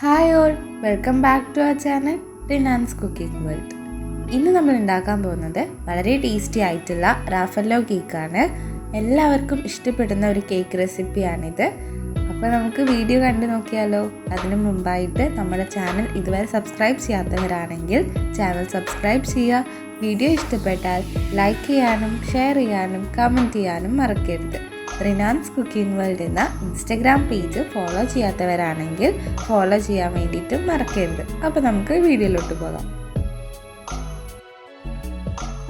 Hi all, welcome back to our channel റിനാൻസ് cooking world. ഇന്ന് നമ്മൾ ഉണ്ടാക്കാൻ പോകുന്നത് വളരെ ടേസ്റ്റി ആയിട്ടുള്ള റാഫല്ലോ കേക്കാണ്. എല്ലാവർക്കും ഇഷ്ടപ്പെടുന്ന ഒരു കേക്ക് റെസിപ്പിയാണിത്. അപ്പോൾ നമുക്ക് വീഡിയോ കണ്ടു നോക്കിയാലോ. അതിനു മുമ്പായിട്ട് നമ്മുടെ ചാനൽ ഇതുവരെ സബ്സ്ക്രൈബ് ചെയ്യാത്തവരാണെങ്കിൽ ചാനൽ സബ്സ്ക്രൈബ് ചെയ്യുക. വീഡിയോ ഇഷ്ടപ്പെട്ടാൽ ലൈക്ക് ചെയ്യാനും ഷെയർ ചെയ്യാനും കമൻറ്റ് ചെയ്യാനും മറക്കരുത്. റിനാൻസ് കുക്കിംഗ് വേൾഡ് എന്ന ഇൻസ്റ്റഗ്രാം പേജ് ഫോളോ ചെയ്യാത്തവരാണെങ്കിൽ ഫോളോ ചെയ്യാൻ വേണ്ടിയിട്ട് മറക്കരുത്. അപ്പോൾ നമുക്ക് വീഡിയോയിലോട്ട് പോകാം.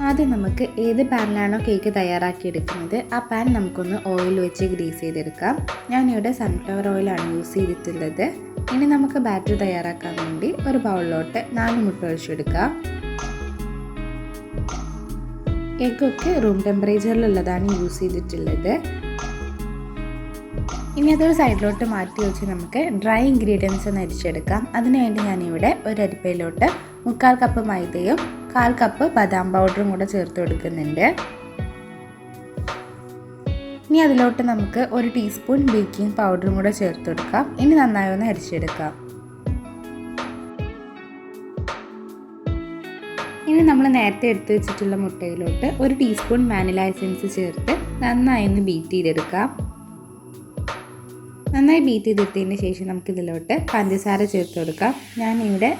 ആദ്യം നമുക്ക് ഏത് പാനിലാണോ കേക്ക് തയ്യാറാക്കിയെടുക്കുന്നത് ആ പാൻ നമുക്കൊന്ന് ഓയിൽ വെച്ച് ഗ്രീസ് ചെയ്തെടുക്കാം. ഞാനിവിടെ സൺഫ്ലവർ ഓയിലാണ് യൂസ് ചെയ്തിട്ടുള്ളത്. ഇനി നമുക്ക് ബാറ്റർ തയ്യാറാക്കാൻ വേണ്ടി ഒരു ബൗളിലോട്ട് 4 മുട്ട ഒഴിച്ചെടുക്കാം. കേക്കൊക്കെ റൂം ടെമ്പറേച്ചറിലുള്ളതാണ് യൂസ് ചെയ്തിട്ടുള്ളത്. ഇനി അതൊരു സൈഡിലോട്ട് മാറ്റി വെച്ച് നമുക്ക് ഡ്രൈ ഇൻഗ്രീഡിയൻസ് ഒന്ന് അരിച്ചെടുക്കാം. അതിനുവേണ്ടി ഞാനിവിടെ ഒരു അരിപ്പയിലോട്ട് 3/4 കപ്പ് മൈദയും 1/4 കപ്പ് ബദാം പൗഡറും കൂടെ ചേർത്ത് കൊടുക്കുന്നുണ്ട്. ഇനി അതിലോട്ട് നമുക്ക് 1 ടീസ്പൂൺ ബേക്കിംഗ് പൗഡറും കൂടെ ചേർത്ത് കൊടുക്കാം. ഇനി നന്നായി ഒന്ന് അരിച്ചെടുക്കാം. ഇനി നമ്മൾ നേരത്തെ എടുത്ത് വെച്ചിട്ടുള്ള മുട്ടയിലോട്ട് 1 ടീസ്പൂൺ വാനില എസൻസ് ചേർത്ത് നന്നായി ഒന്ന് ബീറ്റ് ചെയ്തെടുക്കാം. നന്നായി ബീറ്റ് ചെയ്തെടുത്തതിന് ശേഷം നമുക്കിതിലോട്ട് പഞ്ചസാര ചേർത്ത് കൊടുക്കാം. ഞാനിവിടെ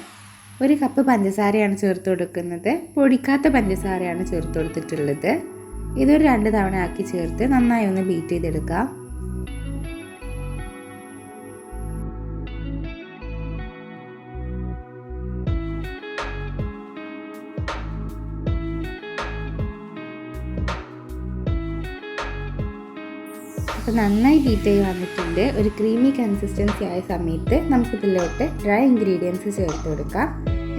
1 കപ്പ് പഞ്ചസാരയാണ് ചേർത്ത് കൊടുക്കുന്നത്. പൊടിക്കാത്ത പഞ്ചസാരയാണ് ചേർത്ത് കൊടുത്തിട്ടുള്ളത്. ഇതൊരു 2 തവണ ആക്കി ചേർത്ത് നന്നായി ഒന്ന് ബീറ്റ് ചെയ്തെടുക്കാം. അപ്പോൾ നന്നായി ബീറ്റ് ചെയ്ത് വന്നിട്ടുണ്ട്. ഒരു ക്രീമി കൺസിസ്റ്റൻസി ആയ സമയത്ത് നമുക്കിതിലോട്ട് ഡ്രൈ ഇൻഗ്രീഡിയൻസ് ചേർത്ത് കൊടുക്കാം.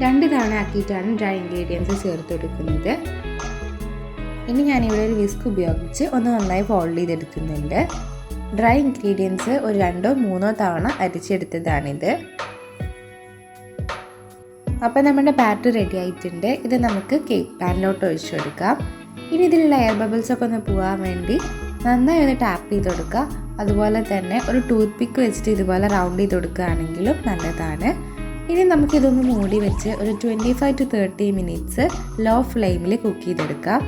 2 തവണ ആക്കിയിട്ടാണ് ഡ്രൈ ഇൻഗ്രീഡിയൻസ് ചേർത്ത് കൊടുക്കുന്നത്. ഇനി ഞാനിവിടെ ഒരു വിസ്ക് ഉപയോഗിച്ച് ഒന്ന് നന്നായി ഫോൾഡ് ചെയ്തെടുക്കുന്നുണ്ട്. ഡ്രൈ ഇൻഗ്രീഡിയൻസ് ഒരു 2-3 തവണ അരിച്ചെടുത്തതാണിത്. അപ്പോൾ നമ്മുടെ ബാറ്റർ റെഡി ആയിട്ടുണ്ട്. ഇത് നമുക്ക് കേക്ക് പാനിലോട്ട് ഒഴിച്ചു കൊടുക്കാം. ഇനി ഇതിലുള്ള എയർ ബബിൾസൊക്കെ ഒന്ന് പോകാൻ വേണ്ടി നന്നായി ഒന്ന് ടാപ്പ് ചെയ്ത് കൊടുക്കുക. അതുപോലെ തന്നെ ഒരു ടൂത്ത് പിക്ക് വെച്ചിട്ട് ഇതുപോലെ റൗണ്ട് ചെയ്ത് കൊടുക്കുകയാണെങ്കിലും നല്ലതാണ്. ഇനി നമുക്കിതൊന്ന് മൂടി വെച്ച് ഒരു 25 to 30 മിനിറ്റ്സ് ലോ ഫ്ലെയിമിൽ കുക്ക് ചെയ്തെടുക്കാം.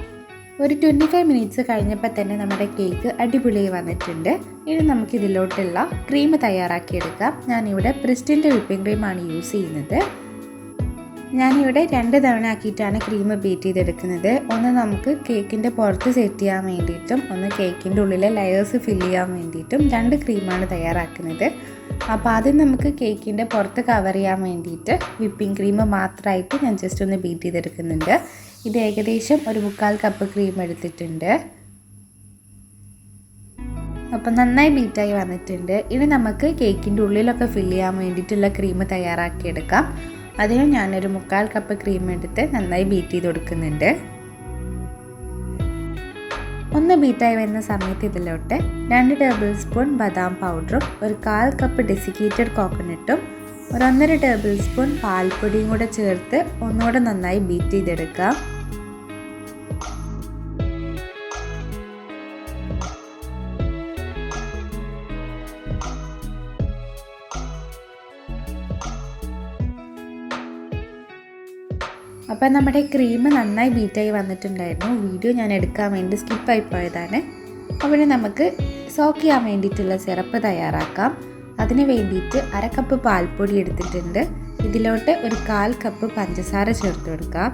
ഒരു 25 മിനിറ്റ്സ് കഴിഞ്ഞപ്പോൾ തന്നെ നമ്മുടെ കേക്ക് അടിപൊളിയായി വന്നിട്ടുണ്ട്. ഇനി നമുക്കിതിലോട്ടുള്ള ക്രീം തയ്യാറാക്കിയെടുക്കാം. ഞാനിവിടെ പ്രിസ്റ്റിൻ്റെ വിപ്പിംഗ് ക്രീമാണ് യൂസ് ചെയ്യുന്നത്. ഞാനിവിടെ 2 തവണ ആക്കിയിട്ടാണ് ക്രീം ബീറ്റ് ചെയ്തെടുക്കുന്നത്. ഒന്ന് നമുക്ക് കേക്കിൻ്റെ പുറത്ത് സെറ്റ് ചെയ്യാൻ വേണ്ടിയിട്ടും ഒന്ന് കേക്കിൻ്റെ ഉള്ളിലെ ലെയേഴ്സ് ഫില്ല് ചെയ്യാൻ വേണ്ടിയിട്ടും 2 ക്രീമാണ് തയ്യാറാക്കുന്നത്. അപ്പോൾ ആദ്യം നമുക്ക് കേക്കിൻ്റെ പുറത്ത് കവർ ചെയ്യാൻ വേണ്ടിയിട്ട് വിപ്പിംഗ് ക്രീം മാത്രമായിട്ട് ഞാൻ ജസ്റ്റ് ഒന്ന് ബീറ്റ് ചെയ്തെടുക്കുന്നുണ്ട്. ഇത് ഏകദേശം ഒരു 3/4 കപ്പ് ക്രീം എടുത്തിട്ടുണ്ട്. അപ്പം നന്നായി ബീറ്റായി വന്നിട്ടുണ്ട്. ഇനി നമുക്ക് കേക്കിൻ്റെ ഉള്ളിലൊക്കെ ഫില്ല് ചെയ്യാൻ വേണ്ടിയിട്ടുള്ള ക്രീം തയ്യാറാക്കിയെടുക്കാം. അതിന് ഞാനൊരു 3/4 കപ്പ് ക്രീം എടുത്ത് നന്നായി ബീറ്റ് ചെയ്ത് കൊടുക്കുന്നുണ്ട്. ഒന്ന് ബീറ്റായി വരുന്ന സമയത്ത് ഇതിലോട്ട് 2 ടേബിൾ സ്പൂൺ ബദാം പൗഡറും 1/4 കപ്പ് ഡെസിക്കേറ്റഡ് കോക്കനട്ടും 1.5 ടേബിൾ സ്പൂൺ പാൽപ്പൊടിയും കൂടെ ചേർത്ത് ഒന്നുകൂടെ നന്നായി ബീറ്റ് ചെയ്തെടുക്കാം. അപ്പോൾ നമ്മുടെ ക്രീം നന്നായി ബീറ്റായി വന്നിട്ടുണ്ടായിരുന്നു. വീഡിയോ ഞാൻ എടുക്കാൻ വേണ്ടി സ്കിപ്പായി പോയതാണ്. അപ്പോൾ നമുക്ക് സോക്ക് ചെയ്യാൻ വേണ്ടിയിട്ടുള്ള സിറപ്പ് തയ്യാറാക്കാം. അതിന് വേണ്ടിയിട്ട് 1/2 കപ്പ് പാൽപ്പൊടി എടുത്തിട്ടുണ്ട്. ഇതിലോട്ട് 1/4 കപ്പ് പഞ്ചസാര ചേർത്ത് കൊടുക്കാം.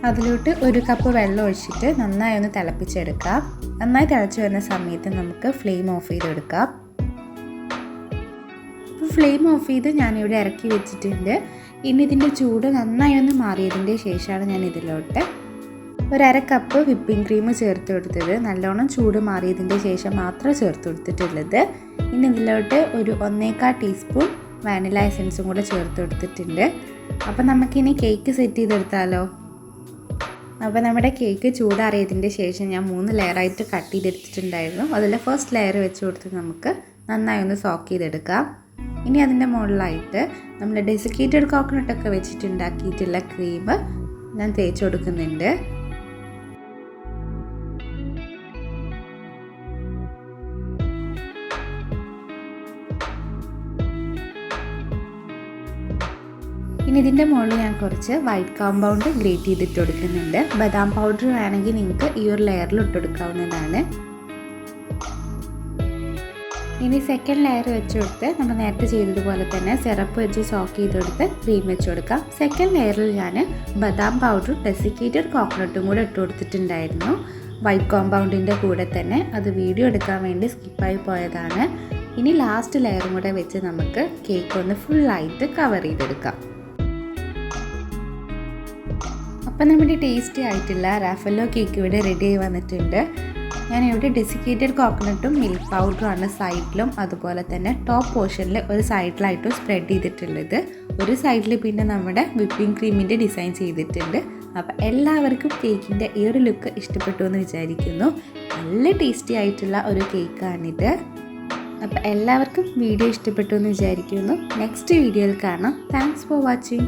അതിലോട്ട് 1 കപ്പ് വെള്ളം ഒഴിച്ചിട്ട് നന്നായി ഒന്ന് തിളപ്പിച്ചെടുക്കാം. നന്നായി തിളച്ച് വരുന്ന സമയത്ത് നമുക്ക് ഫ്ലെയിം ഓഫ് ചെയ്തെടുക്കാം. അപ്പോൾ ഫ്ലെയിം ഓഫ് ചെയ്ത് ഞാനിവിടെ ഇറക്കി വെച്ചിട്ടുണ്ട്. ഇനി ഇതിൻ്റെ ചൂട് നന്നായി ഒന്ന് മാറിയതിൻ്റെ ശേഷമാണ് ഞാൻ ഇതിലോട്ട് 1/2 കപ്പ് വിപ്പിംഗ് ക്രീം ചേർത്ത് കൊടുത്തത്. നല്ലോണം ചൂട് മാറിയതിൻ്റെ ശേഷം മാത്രം ചേർത്ത് കൊടുത്തിട്ടുള്ളത്. ഇനി ഇതിലോട്ട് ഒരു 1/4 ടീസ്പൂൺ വാനില എസൻസും കൂടെ ചേർത്ത് കൊടുത്തിട്ടുണ്ട്. അപ്പോൾ നമുക്കിനി കേക്ക് സെറ്റ് ചെയ്തെടുത്താലോ. അപ്പോൾ നമ്മുടെ കേക്ക് ചൂടാറിയതിൻ്റെ ശേഷം ഞാൻ 3 ലെയറായിട്ട് കട്ട് ചെയ്തെടുത്തിട്ടുണ്ടായിരുന്നു. അതിൽ ഫസ്റ്റ് ലെയർ വെച്ച് കൊടുത്ത് നമുക്ക് നന്നായി ഒന്ന് സോക്ക് ചെയ്തെടുക്കാം. ഇനി അതിൻ്റെ മുകളിലായിട്ട് നമ്മൾ ഡെസിക്കേറ്റഡ് കോക്കനട്ടൊക്കെ വെച്ചിട്ടുണ്ടാക്കിയിട്ടുള്ള ക്രീം ഞാൻ തേച്ച് കൊടുക്കുന്നുണ്ട്. ഇനി ഇതിൻ്റെ മുകളിൽ ഞാൻ കുറച്ച് വൈറ്റ് കോമ്പൗണ്ട് ഗ്രേറ്റ് ചെയ്തിട്ട് കൊടുക്കുന്നുണ്ട്. ബദാം പൗഡർ വേണമെങ്കിൽ നിങ്ങൾക്ക് ഈ ഒരു ലെയറിൽ ഇട്ടെടുക്കാവുന്നതാണ്. ഇനി സെക്കൻഡ് ലെയർ വെച്ച് കൊടുത്ത് നമ്മൾ നേരത്തെ ചെയ്തതുപോലെ തന്നെ സിറപ്പ് വെച്ച് സോക്ക് ചെയ്തെടുത്ത് ക്രീം വെച്ച് കൊടുക്കാം. സെക്കൻഡ് ലെയറിൽ ഞാൻ ബദാം പൗഡറും ഡെസിക്കേറ്റഡ് കോക്കനട്ടും കൂടെ ഇട്ട് കൊടുത്തിട്ടുണ്ടായിരുന്നു വൈറ്റ് കോമ്പൗണ്ടിൻ്റെ കൂടെ തന്നെ. അത് വീഡിയോ എടുക്കാൻ വേണ്ടി സ്കിപ്പായി പോയതാണ്. ഇനി ലാസ്റ്റ് ലെയറും കൂടെ വെച്ച് നമുക്ക് കേക്ക് ഒന്ന് ഫുള്ളായിട്ട് കവർ ചെയ്തെടുക്കാം. അപ്പം നമ്മുടെ ടേസ്റ്റി ആയിട്ടുള്ള റാഫല്ലോ കേക്ക് ഇവിടെ റെഡി ആയി വന്നിട്ടുണ്ട്. ഞാനിവിടെ ഡെസിക്കേറ്റഡ് കോക്കനട്ടും മിൽക്ക് പൗഡറുമാണ് സൈഡിലും അതുപോലെ തന്നെ ടോപ്പ് പോർഷനിൽ ഒരു സൈഡിലായിട്ടും സ്പ്രെഡ് ചെയ്തിട്ടുള്ളത്. ഒരു സൈഡിൽ പിന്നെ നമ്മുടെ വിപ്പിംഗ് ക്രീമിൻ്റെ ഡിസൈൻ ചെയ്തിട്ടുണ്ട്. അപ്പോൾ എല്ലാവർക്കും കേക്കിൻ്റെ ഈ ഒരു ലുക്ക് ഇഷ്ടപ്പെട്ടു എന്ന് വിചാരിക്കുന്നു. നല്ല ടേസ്റ്റി ആയിട്ടുള്ള ഒരു കേക്കാണിത്. അപ്പോൾ എല്ലാവർക്കും വീഡിയോ ഇഷ്ടപ്പെട്ടു എന്ന് വിചാരിക്കുന്നു. നെക്സ്റ്റ് വീഡിയോയിൽ കാണാം. Thanks for watching.